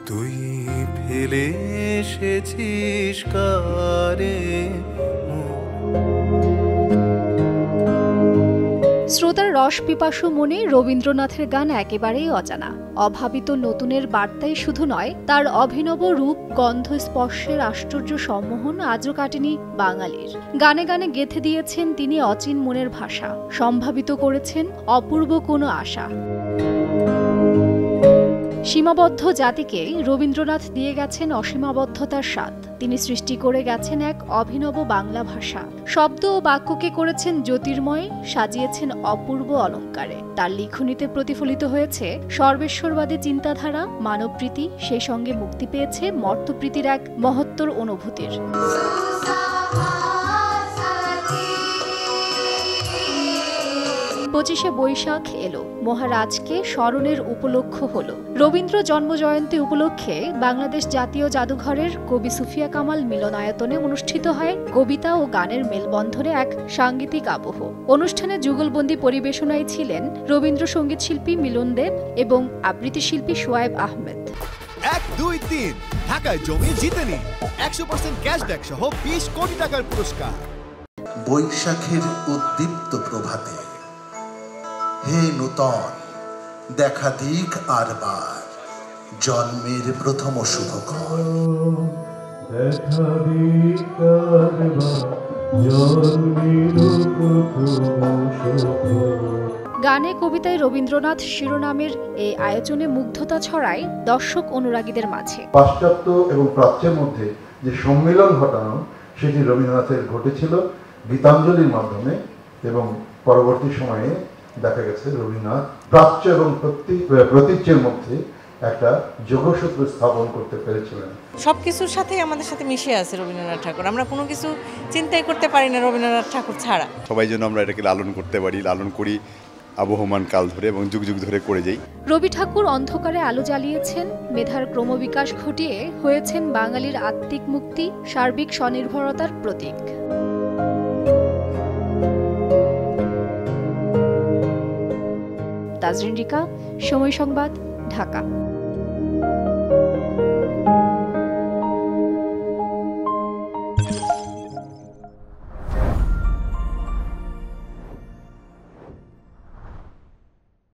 তুই ফেলে এসেছিস কারে। শ্রোতার রস পিপাসু মনে রবীন্দ্রনাথের গান একেবারেই অজানা। অভাবিত নতুনের বার্তাই শুধু নয়, তার অভিনব রূপ, গন্ধ, স্পর্শের আশ্চর্য সম্মোহন আজও কাটেনি বাঙালির। গানে গানে গেঁথে দিয়েছেন তিনি অচিন মনের ভাষা, সম্ভাবিত করেছেন অপূর্ব কোনো আশা। সীমাবদ্ধ জাতিকে রবীন্দ্রনাথ দিয়ে গেছেন অসীমাবদ্ধতার স্বাদ। তিনি সৃষ্টি করে গেছেন এক অভিনব বাংলা ভাষা। শব্দ ও বাক্যকে করেছেন জ্যোতির্ময়, সাজিয়েছেন অপূর্ব অলঙ্কারে। তার লিখনীতে প্রতিফলিত হয়েছে সর্বেশ্বরবাদী চিন্তাধারা, মানবপ্রীতি, সেই সঙ্গে মুক্তি পেয়েছে মর্ত্যপ্রীতির এক মহত্তর অনুভূতির। 25শে বৈশাখ এলো, মহারাজকে স্মরণের উপলক্ষ হলো। রবীন্দ্র জন্মজয়ন্তী উপলক্ষে বাংলাদেশ জাতীয় জাদুঘরের কবি সুফিয়া কামাল মিলনায়তনে অনুষ্ঠিত হয় কবিতা ও গানের মেলবন্ধনে এক সাংগীতিক আবহ। অনুষ্ঠানে যুগলবন্দি পরিবেশনায় ছিলেন রবীন্দ্রসঙ্গীত শিল্পী মিলন দেব এবং আবৃত্তি শিল্পী সোয়েব আহমেদ। 1, 2, 3 ঢাকায় জমি জিতে নিন 100% ক্যাশব্যাক সহ 20 কোটি টাকার পুরস্কার। বৈশাখের উদ্দীপ্ত প্রভাতে হে নূতন, দেখা দিক আরবার জন্মের প্রথম শুভকর। গানে কবিতায় রবীন্দ্রনাথ শিরোনামের এই আয়োজনে মুগ্ধতা ছড়ায় দর্শক অনুরাগীদের মাঝে। পাশ্চাত্য এবং প্রাচ্যের মধ্যে যে সম্মিলন ঘটানো, সেটি রবীন্দ্রনাথের ঘটেছিল গীতাঞ্জলির মাধ্যমে, এবং পরবর্তী সময়ে দেখা গেছে রবীন্দ্রনাথ প্রাচ্য এবং প্রতীচ্যের মধ্যে একটা যোগসূত্র স্থাপন করতে পেরেছিলেন। সবকিছুর সাথে আমাদের সাথে মিশে আছে রবীন্দ্রনাথ ঠাকুর। আমরা কোনো কিছু চিন্তাই করতে পারি না রবীন্দ্রনাথ ঠাকুর ছাড়া। সবাই যেন আমরা এটাকে লালন করতে পারি, লালন করি আবহমান কাল ধরে এবং যুগ যুগ ধরে করে যাই। রবি ঠাকুর অন্ধকারে আলো জ্বালিয়েছেন, মেধার ক্রমবিকাশ ঘটিয়ে হয়েছেন বাঙালির আত্মিক মুক্তি, সার্বিক স্বনির্ভরতার প্রতীক। তাজরিন রিকা, সময় সংবাদ, ঢাকা।